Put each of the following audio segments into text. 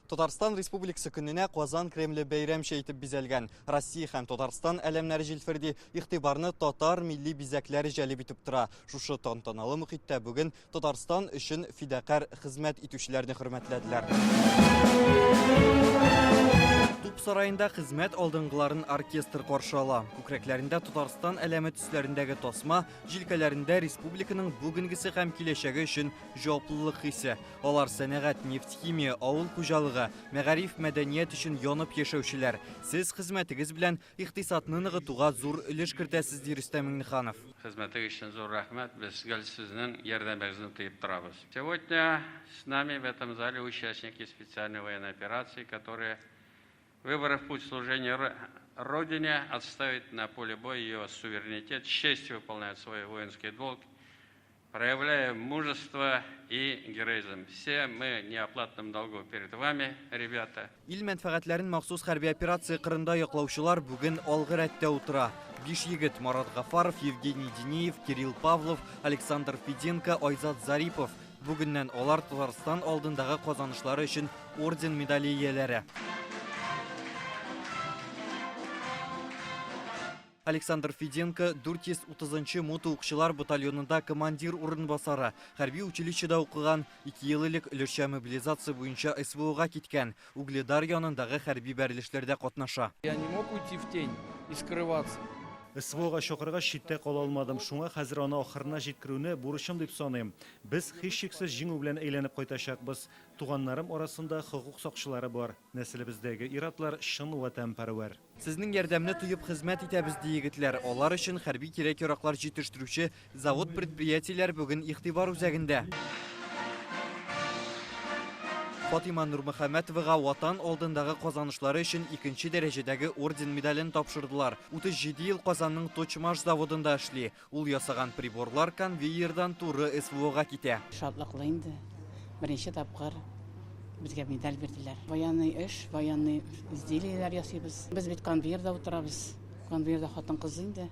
Татарстан Республикасы күніне Казан Кремлі бәйрәм шейтіп бизәлгән. Россия һәм Татарстан әлемнәре җилферди игътибарны татар милли бизәкләре җәлеп итеп тора. Шушы тантаналы мөхиттә бүген Татарстан өчен фидакар хезмәт итүчеләрне хөрмәтләделәр. Туп сарайында хезмәт алдынгыларын оркестр каршы ала. Күкрәкләрендә Татарстан әләме төсләрендәге тасма, җилкәләрендә республиканың бүгенгесе һәм киләчәге өчен җаваплылык хисе. Алар сәнәгать, нефть-химия, авыл хуҗалыгы, мәгариф, мәдәният өчен янып яшәүчеләр. Сез хезмәтегез белән икътисадны ныгытуга зур өлеш кертәсез, ди Рөстәм Миңнеханов. Хезмәтегез өчен зур рәхмәт. Біз сезнең ярдәмегезне тоеп торабыз. Сегодня с нами в этом зале участники специальной военной операции, которые, выбрав путь служения Родине, отставить на поле боя ее суверенитет, с честью выполняют свой воинский долг, проявляя мужество и героизм. Все мы в неоплатном долгу перед вами, ребята. Ил мәнфәгатьләрен махсус хәрби операция кырында яклаучылар бүген алгы рәттә утыра. 5 егет: Марат Гафаров, Евгений Денеев, Кирилл Павлов, Александр Феденко, Айзат Зарипов. Бүгеннән алар Татарстан алдындагы казанышлары өчен орден медале ияләре. Александр Феденко 430-нчы мотоукчылар батальонында командир урынбасары, хәрби училищеда укыган, 2 ел элек өлешчә мобилизация буенча СВОга киткән, Угледар янындагы хәрби бәрелешләрдә катнаша. Я не мог уйти в тень и скрываться. СВОга чакырга читтә кала алмадым. Шуңа хәзер аны ахырына җиткерүне бурычым дип саныйм. Без һичшиксез җиңү белән әйләнеп кайтачакбыз. Туганнарым арасында хокук сакчылары бар. Нәселебездәге иратлар чын ватанпәрвәр. Сезнең ярдәмне туеп хезмәт итәбез, ди егетләр. Алар өчен хәрби кирәк-яраклар җитештерүче завод-предприятиеләр бүген игътибар үзәгендә. Фатима Нурмөхәммәтовага ватан алдындагы казанышлары өчен 2нче дәрәҗәдәге орден медален тапшырдылар. 37 ел Казанның Точмаш заводында эшли. Ул ясаган приборлар конвейердан туры СВОга китә. Шатлыклы инде. Беренче тапкыр безгә медаль бирделәр. Военный эш, военный изделияләр ясыйбыз. Без бит конвейерда утырабыз. Конвейерда хатын-кыз инде.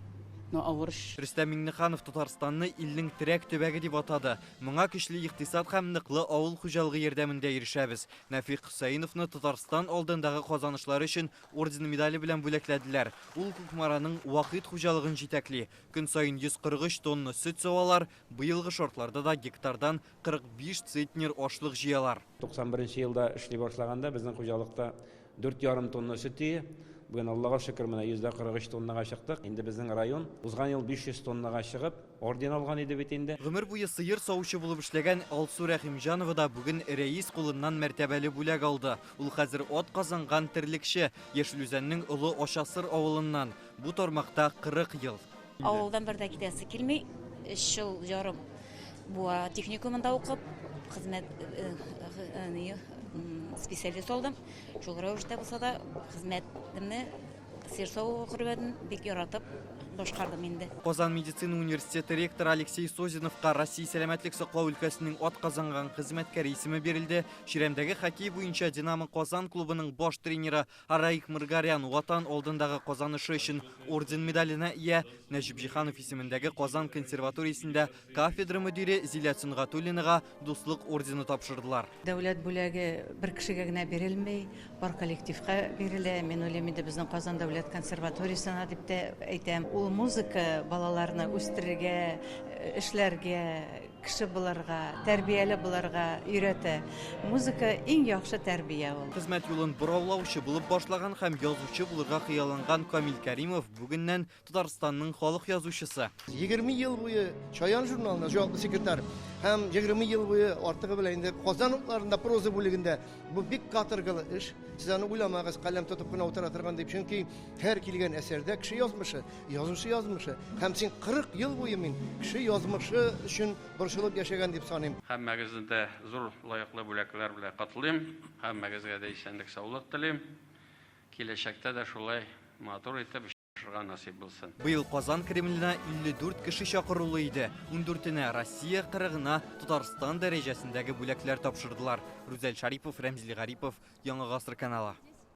Рөстәм Миңнеханов Татарстанны илнең терәк төбәге дип атады. Моңа көчле икътисад һәм ныклы авыл хуҗалыгы ярдәмендә ирешәбез. Нәфис Хөсәйновны Татарстан алдындагы казанышлары өчен орден медале белән бүләкләделәр. Ул Күкмараның вакыт хуҗалыгын җитәкли. Көн саен 143 тонна сөт савалар, быелгы шартларда да гектардан 45 центнер ашлык җыялар. 91 елда эшли башлаганда безнең хуҗалыкта 4,5 тонна сөт ие. Бүген Аллага шөкер, менә 143 тоннага чыктык. Инде безнең район узган ел 500 тоннага чыгып, орден алган иде бит инде. Гомер буе сыер саучы булып эшләгән Алсу Рәхимҗанова да бүген рәис кулыннан мәртәбәле бүләк алды. Ул хәзер ат казанган терлекче, Яшелүзәннең Олы Ашасыр авылыннан. Бу тармакта 40 ел. Авылдан бердә китәсе килми, 3 ел ярым бу техникумында укып, хезмәт специалист алдым. Шул рәвештә булса да хезмәтемне сирсау хөрмәтен бик яратып башкардым инде. Казан медицина университеты ректоры Алексей Созиновка Россия сәламәтлек саклау өлкәсенең атказанган хезмәткәре исеме бирелде. Чиремдәге хоккей буенча Динамо Казан клубының баш тренеры Араик Мыргарян ватан алдындагы казанышы өчен орден медаленә ия. Нәҗип Җиханов исемендәге Казан консерваториясендә кафедра мөдире Зилят Сунгатуллинага дуслык ордены тапшырдылар. Дәүләт бүләге бер кешегә генә бирелмәй, бар коллективка бирелә. Мен уйлыйм инде безнең Казан дәүләт консерваториясына дип тә әйтәм. Музыка балаларны үстерергә, эшләргә, кеше буларга, тәрбияле буларга өйрәтә. Музыка иң яхшы тәрбия ул. Хезмәт юлын бураулаучы булып башлаган һәм язучы булырга хыялланган Камил Кәримов бүгеннән Татарстанның халык язучысы. 20 ел буе Чаян журналында җаваплы секретарь һәм 20 ел буе артыгы белән инде Казан утларында проза бүлегендә бу бик катыргылы эш. Сез аны уйламагыз, каләм тотып кына утыра торган дип, чөнки һәр килгән әсәрдә кеше язмышы, язучы язмышы һәм син 40 ел буе мин кеше язмышы өчен борчылып яшәгән дип саныйм. Һәммәгезне дә зур лаеклы бүләкләр белән котлыйм. Һәммәгезгә дә исәнлек, саулык телим. Киләчәктә дә шулай матур итеп эшләргә насыйп булсын. Быел Казан Кремленә 54 кеше чакырылу иде. 14-нә Россия, 40-на Татарстан дәрәҗәсендәге бүләкләр тапшырдылар. Рүзәл Шарипов, Рәмзил Гарипов, Яңа Гасыр каналы.